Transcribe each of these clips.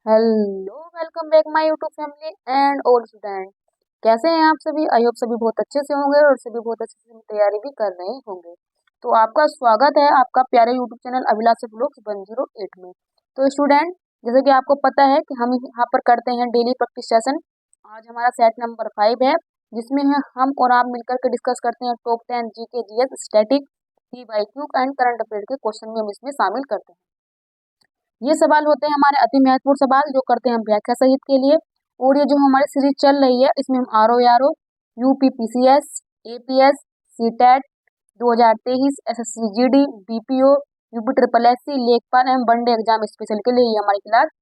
Hello, welcome back my YouTube family and all student. कैसे हैं आप सभी? आई होप सभी बहुत अच्छे से होंगे और सभी बहुत अच्छे से तैयारी भी कर रहे होंगे। तो आपका स्वागत है आपका प्यारे यूट्यूब चैनल अभिलाष ब्लॉग्स 108 में। तो स्टूडेंट, जैसे कि आपको पता है कि हम यहाँ पर करते हैं डेली प्रैक्टिस सेशन। आज हमारा सेट नंबर 5 है, जिसमें है हम और आप मिलकर के डिस्कस करते हैं top 10 GK GS static PYQ and current affair के क्वेश्चन भी हम इसमें शामिल करते हैं। ये सवाल होते हैं हमारे अति महत्वपूर्ण सवाल जो करते हैं हम व्याख्या सहित के लिए। और ये जो हमारी सीरीज चल रही है इसमें हम R O UPPCS, APS, CTET 2023, SSC GD, BPO, UP triple SC, लेखपाल एवं वनडे एग्जाम स्पेशल के लिए ये हमारी क्लास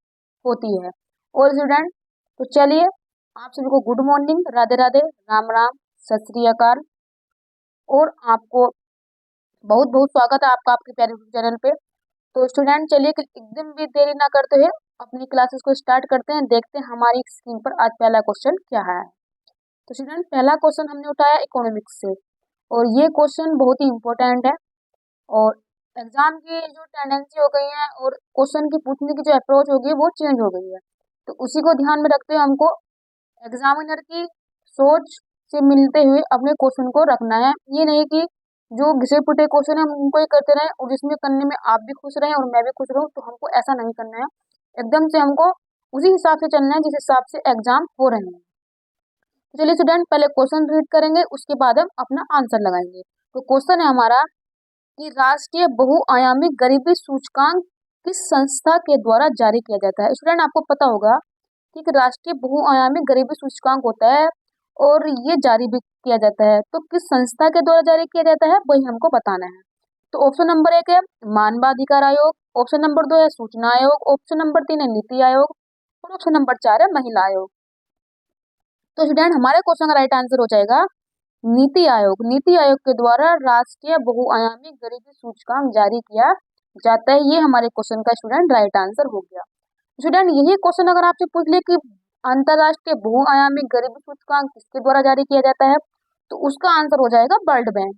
होती है। और स्टूडेंट, तो चलिए आप सभी को गुड मॉर्निंग, राधे राधे, राम राम, सत श्री अकाल। और आपको बहुत बहुत स्वागत है आपका आपके प्यारे चैनल पे। तो स्टूडेंट, चलिए कि एकदम भी देरी ना करते हुए अपनी क्लासेस को स्टार्ट करते हैं। देखते हैं हमारी स्क्रीन पर आज पहला क्वेश्चन क्या है। तो स्टूडेंट, पहला क्वेश्चन हमने उठाया इकोनॉमिक्स से, और ये क्वेश्चन बहुत ही इंपॉर्टेंट है। और एग्जाम की जो टेंडेंसी हो गई है और क्वेश्चन की पूछने की जो अप्रोच हो गई है वो चेंज हो गई है। तो उसी को ध्यान में रखते हुए हमको एग्जामिनर की सोच से मिलते हुए अपने क्वेश्चन को रखना है। ये नहीं कि जो घिसे पिटे क्वेश्चन है हम उनको ही करते रहें और जिसमें करने में आप भी खुश रहें और मैं भी खुश रहूं, तो हमको ऐसा नहीं करना है। एकदम से हमको उसी हिसाब से चलना है जिस हिसाब से एग्जाम हो रहे हैं। तो चलिए स्टूडेंट, पहले क्वेश्चन रीड करेंगे, उसके बाद हम अपना आंसर लगाएंगे। तो क्वेश्चन है हमारा कि राष्ट्रीय बहुआयामी गरीबी सूचकांक किस संस्था के द्वारा जारी किया जाता है। स्टूडेंट, आपको पता होगा कि एक राष्ट्रीय बहुआयामी गरीबी सूचकांक होता है और ये जारी भी किया जाता है। तो किस संस्था के द्वारा जारी किया जाता है वही हमको बताना है। तो ऑप्शन नंबर 1 है मानवाधिकार आयोग, ऑप्शन नंबर 2 है सूचना आयोग, ऑप्शन नंबर 3 है नीति आयोग और ऑप्शन नंबर 4 है महिला आयोग। तो स्टूडेंट, हमारे क्वेश्चन का राइट आंसर हो जाएगा नीति आयोग। नीति आयोग के द्वारा राष्ट्रीय बहुआयामी गरीबी सूचकांक जारी किया जाता है। ये हमारे क्वेश्चन का स्टूडेंट राइट आंसर हो गया। स्टूडेंट, यही क्वेश्चन अगर आपसे पूछ ले कि अंतरराष्ट्रीय बहुआयामी गरीबी सूचकांक किसके द्वारा जारी किया जाता है, तो उसका आंसर हो जाएगा वर्ल्ड बैंक।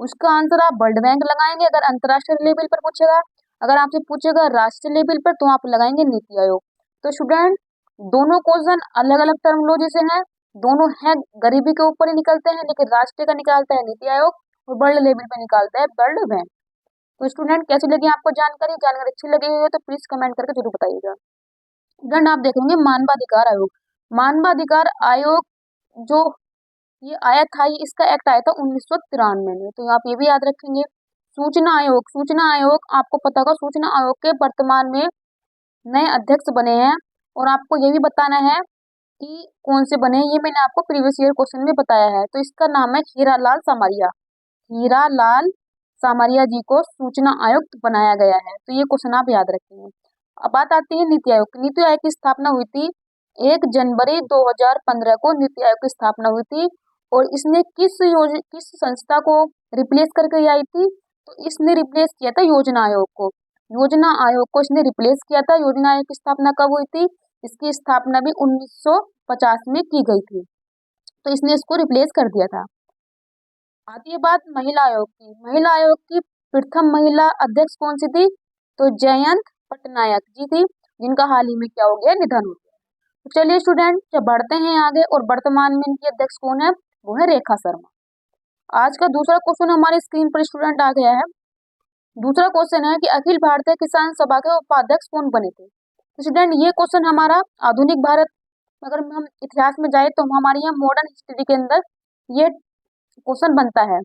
उसका आंसर आप वर्ल्ड बैंक लगाएंगे अगर अंतरराष्ट्रीय लेवल पर पूछेगा। अगर आपसे पूछेगा राष्ट्रीय लेवल पर तो आप लगाएंगे नीति आयोग। तो स्टूडेंट, दोनों क्वेश्चन अलग अलग टर्मिनोलॉजी से हैं, दोनों है गरीबी के ऊपर ही निकलते हैं, लेकिन राष्ट्रीय का निकालता है नीति आयोग और वर्ल्ड लेवल पर निकालता है वर्ल्ड बैंक। तो स्टूडेंट, कैसी लगी आपको जानकारी? जानकारी अच्छी लगी हुई है तो प्लीज कमेंट करके जरूर बताइएगा। स्टूडेंट, आप देखेंगे मानवाधिकार आयोग। मानवाधिकार आयोग जो ये आया था, ये इसका एक्ट आया था 1993 में। तो आप ये भी याद रखेंगे। सूचना आयोग, सूचना आयोग आपको पता होगा, सूचना आयोग के वर्तमान में नए अध्यक्ष बने हैं और आपको ये भी बताना है कि कौन से बने हैं। ये मैंने आपको प्रीवियस ईयर क्वेश्चन में बताया है। तो इसका नाम है हीरालाल सामरिया। हीरालाल सामरिया जी को सूचना आयुक्त बनाया गया है। तो ये क्वेश्चन आप याद रखेंगे। अब बात आती है नीति आयोग की। नीति आयोग की स्थापना हुई थी 1 जनवरी 2015 को नीति आयोग की स्थापना हुई थी। और इसने किस संस्था को रिप्लेस करके आई थी? तो इसने रिप्लेस किया था योजना आयोग को। योजना आयोग को इसने रिप्लेस किया था। योजना आयोग की स्थापना कब हुई थी? इसकी स्थापना भी 1950 में की गई थी। तो इसने इसको रिप्लेस कर दिया था। आती है बात महिला आयोग की। महिला आयोग की प्रथम महिला अध्यक्ष कौन सी थी? तो जयंत पटनायक जी थी, जिनका हाल ही में क्या हो गया, निधन हो गया। तो चलिए स्टूडेंट, जब बढ़ते हैं आगे, और वर्तमान में इनकी अध्यक्ष कौन है? वो है रेखा शर्मा। आज का दूसरा क्वेश्चन हमारे स्क्रीन पर स्टूडेंट आ गया है। दूसरा क्वेश्चन है कि अखिल भारतीय किसान सभा के उपाध्यक्ष कौन बने थे। तो स्टूडेंट, ये क्वेश्चन हमारा आधुनिक भारत, अगर हम इतिहास में जाए तो हमारे यहाँ मॉडर्न हिस्ट्री के अंदर ये क्वेश्चन बनता है।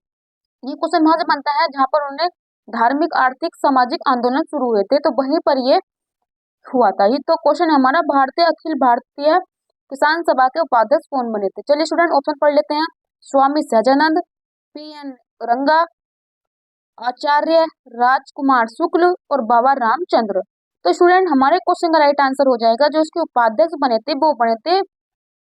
ये क्वेश्चन वहां से बनता है जहां पर उन्होंने धार्मिक, आर्थिक, सामाजिक आंदोलन शुरू हुए थे, तो वहीं पर ये हुआ था। ये तो क्वेश्चन है हमारा अखिल भारतीय किसान सभा के उपाध्यक्ष कौन बने थे। चलिए स्टूडेंट, ऑप्शन पढ़ लेते हैं। स्वामी सहजानंद, पी.एन. रंगा, आचार्य राजकुमार शुक्ल और बाबा रामचंद्र। तो स्टूडेंट, हमारे क्वेश्चन का राइट आंसर हो जाएगा जो इसके उपाध्यक्ष बने थे वो बने थे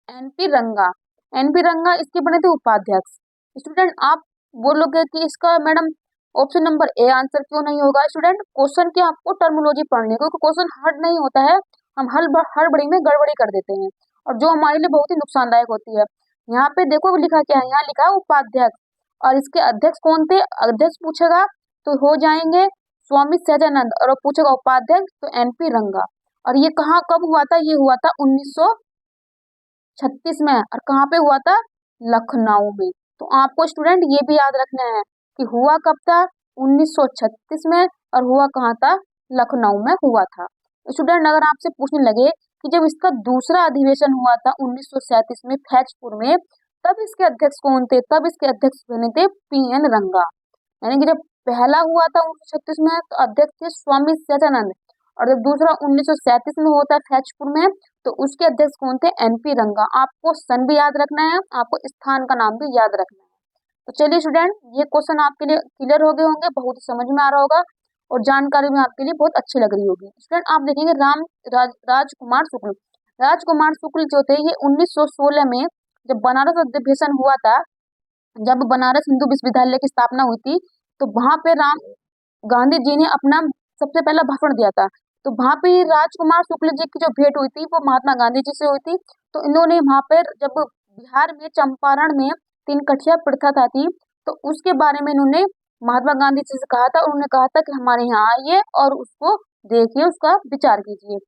एनपी रंगा। एनपी रंगा इसके बने थे उपाध्यक्ष। स्टूडेंट, आप बोलोगे कि इसका madam option number A answer क्यों नहीं होगा? स्टूडेंट, क्वेश्चन की आपको टर्मिनोलॉजी पढ़नी है, क्योंकि क्वेश्चन हार्ड नहीं होता है, हम हड़बड़ी में गड़बड़ी कर देते हैं और जो हमारे लिए बहुत ही नुकसानदायक होती है। यहाँ पे देखो लिखा क्या है, यहाँ लिखा है उपाध्यक्ष, और इसके अध्यक्ष कौन थे? अध्यक्ष पूछेगा तो हो जाएंगे स्वामी सहजानंद, और पूछेगा उपाध्यक्ष तो एनपी रंगा। और ये कहाँ कब हुआ था, ये हुआ था 1936 में। और कहाँ पे हुआ था, लखनऊ में। तो आपको स्टूडेंट ये भी याद रखना है कि हुआ कब था, 1936 में, और हुआ कहाँ था, लखनऊ में हुआ था। स्टूडेंट अगर आपसे पूछने लगे कि जब इसका दूसरा अधिवेशन हुआ था 1937 में फैजपुर में, तब इसके अध्यक्ष कौन थे, तब इसके अध्यक्ष बने थे पी.एन. रंगा। यानी कि जब पहला हुआ था 1936 में तो अध्यक्ष थे स्वामी सच्चिदानंद, और जब दूसरा 1937 में होता है फैजपुर में, तो उसके अध्यक्ष कौन थे, एन.पी. रंगा। आपको सन भी याद रखना है, आपको स्थान का नाम भी याद रखना है। तो चलिए स्टूडेंट, ये क्वेश्चन आपके लिए क्लियर हो गए होंगे, बहुत ही समझ में आ रहा होगा, और जानकारी भी आपके लिए बहुत अच्छी लग रही होगी। स्टूडेंट आप देखेंगे राजकुमार शुक्ल, राजकुमार शुक्ल जो थे, ये 1916 में जब बनारस अधिवेशन हुआ था, जब बनारस हिंदू विश्वविद्यालय की स्थापना हुई थी, तो वहां पे राम गांधी जी ने अपना सबसे पहला भाषण दिया था। तो वहां पे राजकुमार शुक्ल जी की जो भेंट हुई थी वो महात्मा गांधी जी से हुई थी। तो इन्होंने वहां पर जब बिहार में चंपारण में तीन कठिया प्रथा था थी, तो उसके बारे में इन्होंने महात्मा गांधी जी से कहा था। उन्होंने कहा था कि हमारे यहाँ आइए और उसको देखिए, उसका विचार कीजिए।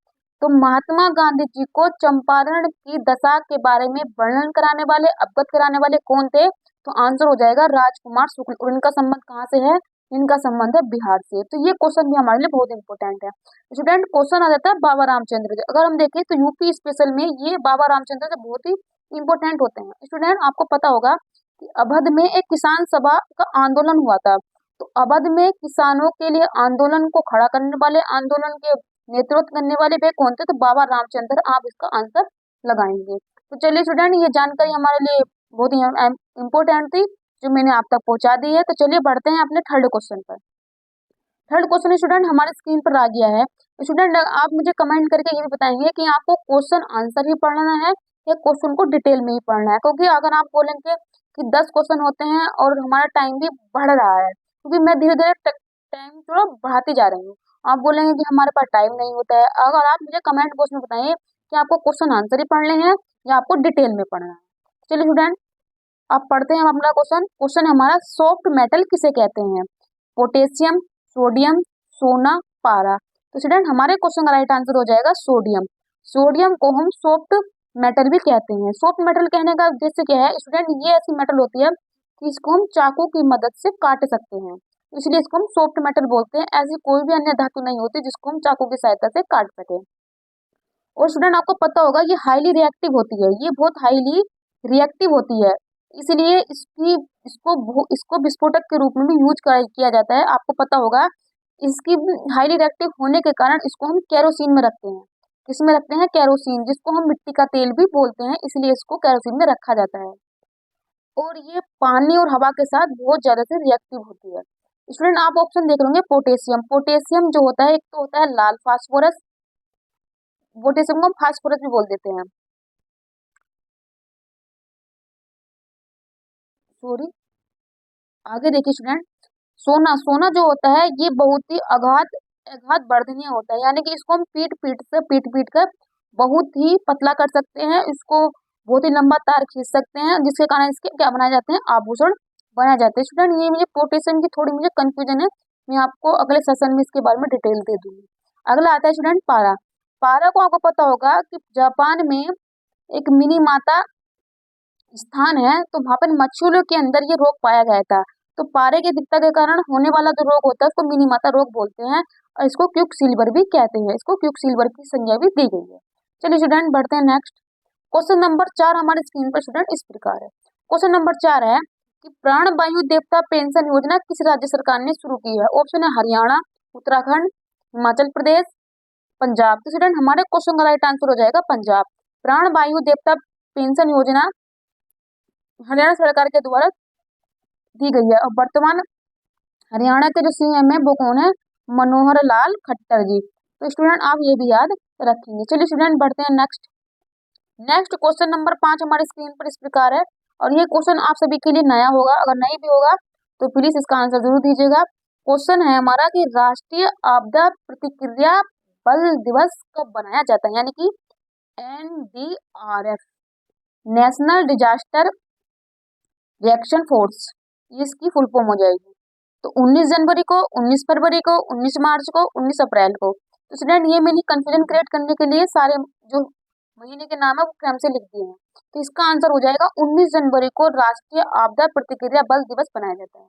तो महात्मा गांधी जी को चंपारण की दशा के बारे में वर्णन कराने वाले, अवगत कराने वाले कौन थे, तो आंसर हो जाएगा राजकुमार शुक्ल। और इनका संबंध कहाँ से है, इनका संबंध है बिहार से। तो ये क्वेश्चन भी हमारे लिए बहुत इंपॉर्टेंट है। स्टूडेंट क्वेश्चन आ जाता है बाबा रामचंद्र जी। अगर हम देखें तो यूपी स्पेशल में ये बाबा रामचंद्र जी बहुत ही इंपॉर्टेंट होते हैं। स्टूडेंट आपको पता होगा कि अवध में एक किसान सभा का आंदोलन हुआ था। तो अवध में किसानों के लिए आंदोलन को खड़ा करने वाले, आंदोलन के नेतृत्व करने वाले वे कौन थे, तो बाबा रामचंद्र। आप इसका आंसर लगाएंगे। तो चलिए स्टूडेंट, ये जानकारी हमारे लिए बहुत ही इम्पोर्टेंट थी, जो मैंने आप तक पहुंचा दी है। तो चलिए बढ़ते हैं अपने थर्ड क्वेश्चन पर। थर्ड क्वेश्चन स्टूडेंट हमारे स्क्रीन पर आ गया है। स्टूडेंट आप मुझे कमेंट करके ये भी बताएंगे कि आपको क्वेश्चन आंसर ही पढ़ना है या क्वेश्चन को डिटेल में ही पढ़ना है। क्योंकि अगर आप बोलेंगे कि 10 क्वेश्चन होते हैं और हमारा टाइम भी बढ़ रहा है, क्योंकि मैं धीरे धीरे टाइम थोड़ा बढ़ाती जा रही हूँ, आप बोलेंगे कि हमारे पास टाइम नहीं होता है। अगर आप मुझे कमेंट बॉक्स में बताइए कि आपको क्वेश्चन आंसर ही पढ़ने हैं या आपको डिटेल में पढ़ना है। चलिए स्टूडेंट अब पढ़ते हैं अपना क्वेश्चन। क्वेश्चन हमारा सॉफ्ट मेटल किसे कहते हैं, पोटेशियम, सोडियम, सोना, पारा। तो स्टूडेंट हमारे क्वेश्चन का राइट आंसर हो जाएगा सोडियम। सोडियम को हम सॉफ्ट मेटल भी कहते हैं। सॉफ्ट मेटल कहने का उद्देश्य क्या है स्टूडेंट, ये ऐसी मेटल होती है कि इसको हम चाकू की मदद से काट सकते हैं, इसलिए इसको हम सॉफ्ट मेटल बोलते हैं। ऐसी कोई भी अन्य धातु नहीं होती जिसको हम चाकू की सहायता से काट सके। और स्टूडेंट आपको पता होगा ये हाईली रिएक्टिव होती है, ये बहुत हाईली रिएक्टिव होती है, इसलिए इसको विस्फोटक के रूप में भी यूज किया जाता है। आपको पता होगा इसकी हाईली रिएक्टिव होने के कारण इसको हम केरोसिन में रखते हैं। किसमें रखते हैं, केरोसिन, जिसको हम मिट्टी का तेल भी बोलते हैं, इसलिए इसको केरोसिन में रखा जाता है। और ये पानी और हवा के साथ बहुत ज्यादा से रिएक्टिव होती है। स्टूडेंट आप ऑप्शन देख रहे होंगे पोटेशियम। पोटेशियम जो होता है, एक तो होता है लाल फास्फोरस, पोटेशियम को हम फास्फोरस भी बोल देते हैं, सॉरी। आगे देखिए स्टूडेंट, सोना, सोना जो होता है ये बहुत ही अगाध वर्धनीय होता है, यानी कि इसको हम पीट पीट कर बहुत ही पतला कर सकते हैं, इसको बहुत ही लंबा तार खींच सकते हैं, जिसके कारण इसके क्या बनाए जाते हैं, आभूषण बनाए जाते हैं। स्टूडेंट ये मुझे पोटेशियम की थोड़ी मुझे कंफ्यूजन है, मैं आपको अगले सेशन में इसके बारे में डिटेल दे दूंगी। अगला आता है स्टूडेंट पारा। पारा को आपको पता होगा कि जापान में एक मिनी माता स्थान है, तो वहां पर मच्छरों के अंदर ये रोग पाया गया था। तो पारे की अधिकता के कारण होने वाला जो रोग होता है उसको मिनी माता रोग बोलते हैं, और इसको क्विक सिल्वर भी कहते हैं, इसको क्विक सिल्वर की संज्ञा भी दी गई है। चलिए स्टूडेंट बढ़ते हैं नेक्स्ट। क्वेश्चन नंबर 4 हमारे स्क्रीन पर स्टूडेंट इस प्रकार है। क्वेश्चन नंबर 4 है कि प्राण वायु देवता पेंशन योजना किस राज्य सरकार ने शुरू की है। ऑप्शन है हरियाणा, उत्तराखंड, हिमाचल प्रदेश, पंजाब। तो स्टूडेंट हमारे क्वेश्चन का राइट आंसर हो जाएगा पंजाब। प्राण वायु देवता पेंशन योजना हरियाणा सरकार के द्वारा दी गई है, और वर्तमान हरियाणा के जो सीएम है वो कौन है, मनोहर लाल खट्टर जी। तो स्टूडेंट आप ये भी याद रखेंगे। चलिए स्टूडेंट बढ़ते हैं नेक्स्ट। नेक्स्ट क्वेश्चन नंबर 5 हमारी स्क्रीन पर इस प्रकार है, और ये क्वेश्चन आप सभी के लिए नया होगा, अगर नहीं भी होगा तो प्लीज इसका आंसर जरूर दीजिएगा। क्वेश्चन है हमारा कि राष्ट्रीय आपदा प्रतिक्रिया बल दिवस कब बनाया जाता है, यानी कि NDRF, national disaster reaction force, ये इसकी फुल फॉर्म हो जाएगी। तो 19 जनवरी को, 19 फरवरी को, 19 मार्च को, 19 अप्रैल को। तो स्टूडेंट ये मैंने कंफ्यूजन क्रिएट करने के लिए सारे जो महीने के नाम है वो क्रम से लिख दिए हैं। तो इसका आंसर हो जाएगा 19 जनवरी को राष्ट्रीय आपदा प्रतिक्रिया बल दिवस मनाया जाता है।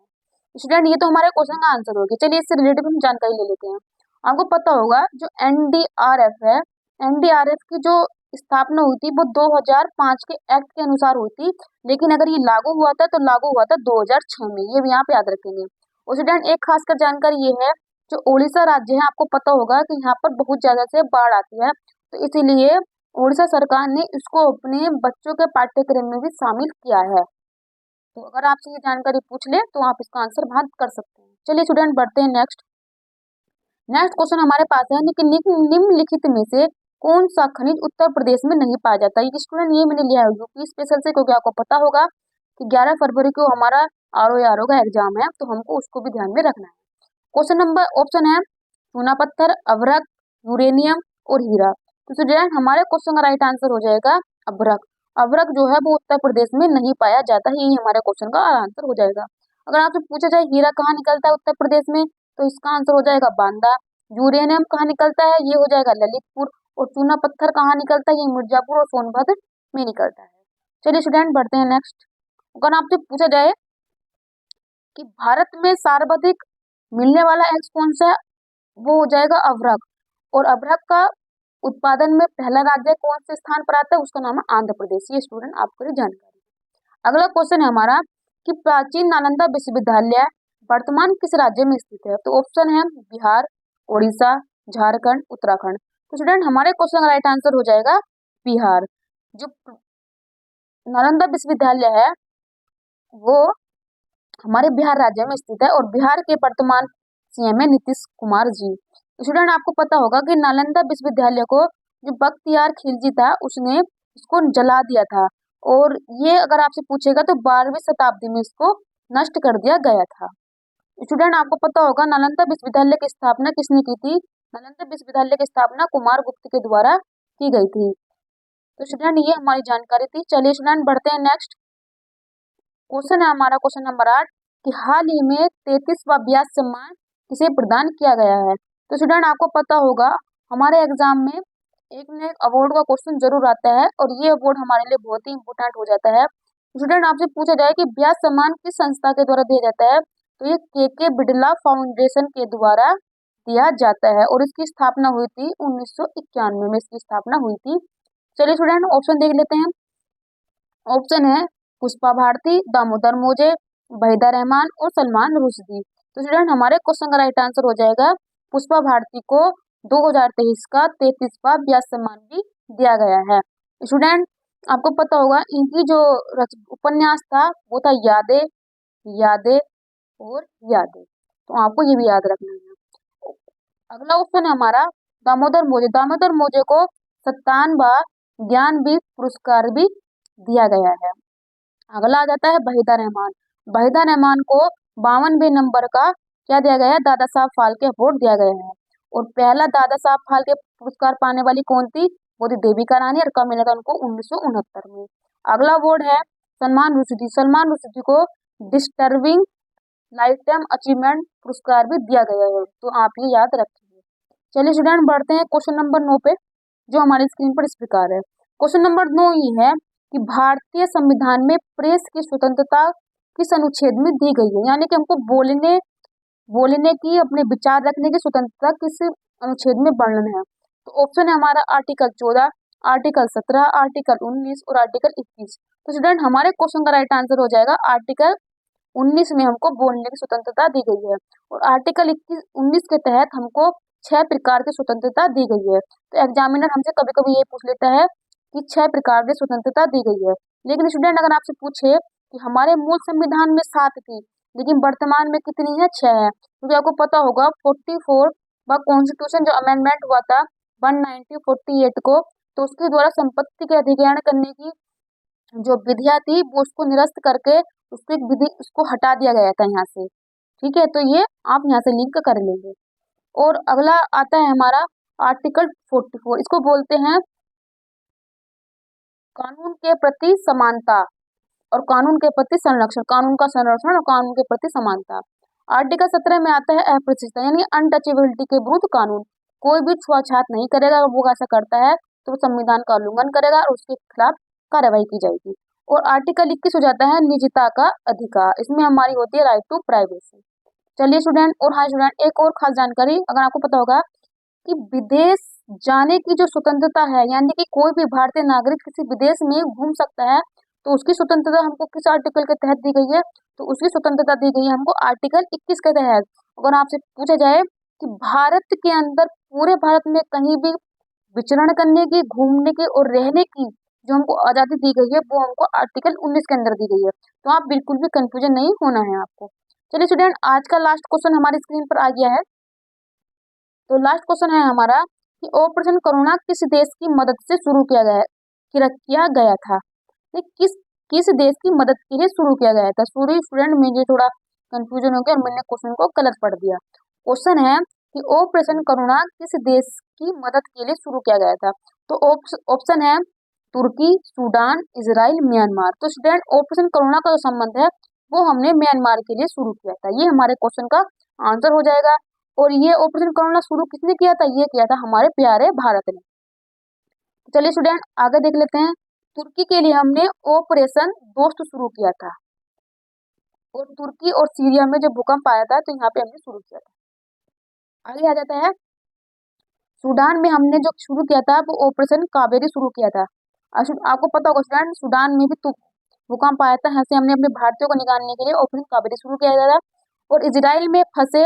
स्टूडेंट ये तो हमारे क्वेश्चन का आंसर हो गया। चलिए इससे रिलेटेड हम जानकारी ले लेते हैं। आपको पता होगा जो एनडीआरएफ है, एनडीआरएफ की जो स्थापना हुई थी वो 2005 के एक्ट के अनुसार हुई थी, लेकिन अगर ये लागू हुआ था तो लागू हुआ था 2006 में। ये भी यहाँ पे याद रखेंगे। और स्टूडेंट एक खासकर जानकारी ये है, जो उड़ीसा राज्य है आपको पता होगा कि यहाँ पर बहुत ज्यादा से बाढ़ आती है, तो इसीलिए उड़ीसा सरकार ने इसको अपने बच्चों के पाठ्यक्रम में भी शामिल किया है। तो अगर आपसे ये जानकारी पूछ ले तो आप इसका आंसर बात कर सकते हैं। चलिए स्टूडेंट बढ़ते हैं नेक्स्ट क्वेश्चन हमारे पास है कि निम्नलिखित में से कौन सा खनिज उत्तर प्रदेश में नहीं पाया जाता है। स्टूडेंट ये मैंने लिया है यूपी स्पेशल से, क्योंकि आपको पता होगा कि 11 फरवरी को हमारा आरओ का एग्जाम है, तो हमको उसको भी ध्यान में रखना है। क्वेश्चन नंबर ऑप्शन है चूना पत्थर, अभ्रक, यूरेनियम और हीरा। तो स्टूडेंट हमारे क्वेश्चन का राइट आंसर हो जाएगा अभ्रक। अभ्रक जो है वो उत्तर प्रदेश में नहीं पाया जाता है, यही हमारे क्वेश्चन का आंसर हो जाएगा। अगर आपसे पूछा जाए हीरा कहाँ निकलता है उत्तर प्रदेश में, तो इसका आंसर हो जाएगा बांदा। यूरेनियम कहाँ निकलता है, ये हो जाएगा ललितपुर। और चूना पत्थर कहाँ निकलता है, ये मिर्जापुर और सोनभद्र में निकलता है। चलिए स्टूडेंट बढ़ते हैं नेक्स्ट। अगर आपसे पूछा जाए कि भारत में सर्वाधिक मिलने वाला एक्स कौन सा है, वो हो जाएगा अभ्रक। और अभ्रक का उत्पादन में पहला राज्य कौन से स्थान पर आता है, उसका नाम है आंध्र प्रदेश। ये स्टूडेंट आपको जानकारी। अगला क्वेश्चन है हमारा कि प्राचीन नालंदा विश्वविद्यालय वर्तमान किस राज्य में स्थित है। तो ऑप्शन है बिहार, उड़ीसा, झारखंड, उत्तराखंड। तो स्टूडेंट हमारे क्वेश्चन का राइट आंसर हो जाएगा बिहार। जो नालंदा विश्वविद्यालय है वो हमारे बिहार राज्य में स्थित है और बिहार के वर्तमान सीएम है नीतीश कुमार जी। स्टूडेंट आपको पता होगा कि नालंदा विश्वविद्यालय को जो बख्तियार खिलजी था उसने इसको जला दिया था, और ये अगर आपसे पूछेगा तो 12वीं शताब्दी में इसको नष्ट कर दिया गया था। स्टूडेंट आपको पता होगा नालंदा विश्वविद्यालय की स्थापना किसने की थी। नालंदा विश्वविद्यालय की स्थापना कुमार गुप्त के द्वारा की गई थी। तो स्टूडेंट ये हमारी जानकारी थी। चलिए स्टूडेंट बढ़ते हैं नेक्स्ट क्वेश्चन है हमारा क्वेश्चन नंबर 8 कि हाल ही में 33वां व्यास सम्मान किसे प्रदान किया गया है। तो स्टूडेंट आपको पता होगा हमारे एग्जाम में एक न एक अवार्ड का क्वेश्चन जरूर आता है, और ये अवार्ड हमारे लिए बहुत ही इंपोर्टेंट हो जाता है। स्टूडेंट आपसे पूछा जाए कि व्यास सम्मान किस संस्था के द्वारा दिया जाता है, तो ये के बिड़ला फाउंडेशन के द्वारा दिया जाता है, और इसकी स्थापना हुई थी 1991 में इसकी स्थापना हुई थी। चलिए स्टूडेंट ऑप्शन देख लेते हैं। ऑप्शन है पुष्पा भारती, दामोदर मोजे, वहीदा रहमान और सलमान रुश्दी। तो स्टूडेंट हमारे क्वेश्चन का राइट आंसर हो जाएगा पुष्पा भारती को 2023 का 33वां व्यास सम्मान भी दिया गया है। स्टूडेंट आपको पता होगा इनकी जो उपन्यास था वो था यादें, यादें और यादें, तो आपको ये भी याद रखना है। अगला ऑप्शन है हमारा दामोदर मोजे। दामोदर मोजे को 57वां ज्ञानपीठ पुरस्कार भी दिया गया है। अगला आ जाता है वहीदा रहमान। वहीदा रहमान को 52वें नंबर का क्या दिया गया है, दादा साहब फाल्के अवार्ड दिया गया है। और पहला दादा साहब फाल्के पुरस्कार पाने वाली कौन थी, वो थी देविका रानी, और कब मिला था उनको 1969 में। अगला अवार्ड है सलमान रुश्दी। सलमान रुश्दी को डिस्टर्बिंग लाइफ टाइम अचीवमेंट पुरस्कार भी दिया गया है, तो आप ये याद रखिए। चलिए स्टूडेंट बढ़ते हैं क्वेश्चन नंबर 9 पे, जो हमारी स्क्रीन पर इस प्रकार है। क्वेश्चन नंबर 9 ये है कि भारतीय संविधान में प्रेस की स्वतंत्रता किस अनुच्छेद में दी गई है, यानी कि हमको बोलने की, अपने विचार रखने की स्वतंत्रता किस अनुच्छेद में वर्णन है। तो ऑप्शन है हमारा आर्टिकल 14, आर्टिकल 17, आर्टिकल 19 और आर्टिकल 21। तो स्टूडेंट हमारे क्वेश्चन का राइट आंसर हो जाएगा आर्टिकल 19 में हमको बोलने की स्वतंत्रता दी गई है, और आर्टिकल 19 के तहत हमको 6 प्रकार की स्वतंत्रता दी गई है। तो एग्जामिनर हमसे कभी कभी ये पूछ लेता है कि 6 प्रकार की स्वतंत्रता दी गई है, लेकिन स्टूडेंट अगर आपसे पूछे कि हमारे मूल संविधान में 7 थी लेकिन वर्तमान में कितनी है, 6 है, क्योंकि आपको पता होगा 44 कॉन्स्टिट्यूशन जो अमेंडमेंट हुआ था 1948 को, तो उसके द्वारा संपत्ति के अधिग्रहण करने की जो विधियां थी वो उसको निरस्त करके उसको हटा दिया गया था यहाँ से। ठीक है, तो ये आप यहाँ से लिंक कर लेंगे। और अगला आता है हमारा आर्टिकल 44, इसको बोलते हैं कानून के प्रति समानता और कानून के प्रति संरक्षण, कानून का संरक्षण और कानून के प्रति समानता। आर्टिकल 17 में आता है अप्रतिष्ठा यानी अनटचेबिलिटी के विरुद्ध कानून। कोई भी छुआछात नहीं करेगा। अगर वो ऐसा करता है तो वो संविधान का उल्लंघन करेगा और उसके खिलाफ कार्रवाई की जाएगी। और आर्टिकल 21 हो जाता है निजता का अधिकार। इसमें हमारी होती है राइट टू प्राइवेसी। चलिए स्टूडेंट, और हाँ स्टूडेंट, एक और खास जानकारी, अगर आपको पता होगा कि विदेश जाने की जो स्वतंत्रता है, यानी कि कोई भी भारतीय नागरिक किसी विदेश में घूम सकता है, तो उसकी स्वतंत्रता हमको किस आर्टिकल के तहत दी गई है? तो उसकी स्वतंत्रता दी गई है हमको आर्टिकल 21 के तहत। अगर आपसे पूछा जाए कि भारत के अंदर, पूरे भारत में कहीं भी विचरण करने की, घूमने की और रहने की जो हमको आजादी दी गई है, वो हमको आर्टिकल 19 के अंदर दी गई है। तो आप बिल्कुल भी कंफ्यूजन नहीं होना है आपको। चलिए स्टूडेंट, आज का लास्ट क्वेश्चन हमारी स्क्रीन पर आ गया है। तो लास्ट क्वेश्चन है हमारा कि ऑपरेशन करुणा किस देश की मदद से शुरू किया गया था? ये किस देश की मदद के लिए शुरू किया गया था? सॉरी स्टूडेंट, मुझे थोड़ा कंफ्यूजन हो गया और मैंने क्वेश्चन को गलत पढ़ दिया। क्वेश्चन है कि ऑपरेशन करुणा किस देश की मदद के लिए शुरू किया गया था? तो ऑप्शन है तुर्की, सूडान, इजराइल, म्यांमार। तो स्टूडेंट, ऑपरेशन करुणा का जो संबंध है वो हमने म्यांमार के लिए शुरू किया था। ये हमारे क्वेश्चन का आंसर हो जाएगा। और ये ऑपरेशन करुणा शुरू किसने किया था? ये किया था हमारे प्यारे भारत ने। चलिए स्टूडेंट, आगे देख लेते हैं। तुर्की के लिए हमने ऑपरेशन दोस्त शुरू किया था। और तुर्की और सीरिया में जब भूकंप आया था तो यहाँ पे हमने शुरू किया था। आगे आ जाता है, सूडान में हमने जो शुरू किया था वो ऑपरेशन कावेरी शुरू किया था। आपको पता होगा स्टूडेंट, सूडान में भी तो भूकंप आया था, यहाँ से हमने अपने भारतीयों को निकालने के लिए ऑपरेशन कावेरी शुरू किया गया था। और इजराइल में फंसे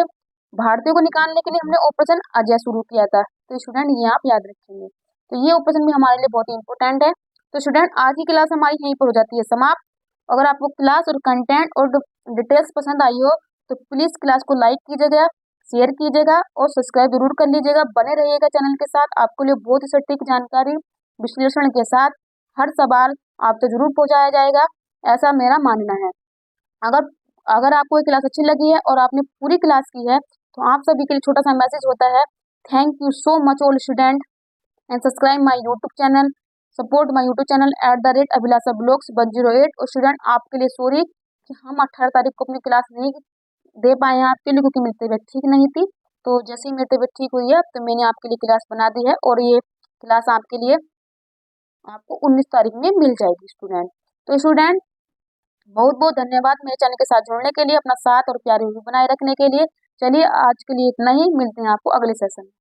भारतीयों को निकालने के लिए हमने ऑपरेशन अजय शुरू किया था। तो स्टूडेंट, ये आप याद रखेंगे। तो ये ऑपरेशन भी हमारे लिए बहुत ही इंपॉर्टेंट है। तो स्टूडेंट, आज की क्लास हमारी यहीं पर हो जाती है समाप्त। अगर आपको क्लास और कंटेंट और डिटेल्स पसंद आई हो तो प्लीज क्लास को लाइक कीजिएगा, शेयर कीजिएगा और सब्सक्राइब जरूर कर लीजिएगा। बने रहिएगा चैनल के साथ, आपके लिए बहुत ही सटीक जानकारी विश्लेषण के साथ हर सवाल आप तक जरूर पहुंचाया जाएगा, ऐसा मेरा मानना है। अगर अगर आपको ये क्लास अच्छी लगी है और आपने पूरी क्लास की है तो आप सभी के लिए छोटा सा मैसेज होता है, thank you so much all student and subscribe my YouTube channel, support my YouTube channel @Abhilasha blogs 108। और स्टूडेंट, आपके लिए सॉरी कि हम 18 तारीख को अपनी क्लास नहीं दे पाए हैं आपके लिए, क्योंकि मेरी तबीयत ठीक नहीं थी। तो जैसे ही मेरी तबीयत ठीक हुई है तो मैंने आपके लिए क्लास बना दी है और ये क्लास आपके लिए आपको 19 तारीख में मिल जाएगी स्टूडेंट। तो स्टूडेंट, बहुत बहुत धन्यवाद मेरे चैनल के साथ जुड़ने के लिए, अपना साथ और प्यार बनाए रखने के लिए। चलिए आज के लिए इतना ही, मिलते हैं आपको अगले सेशन में।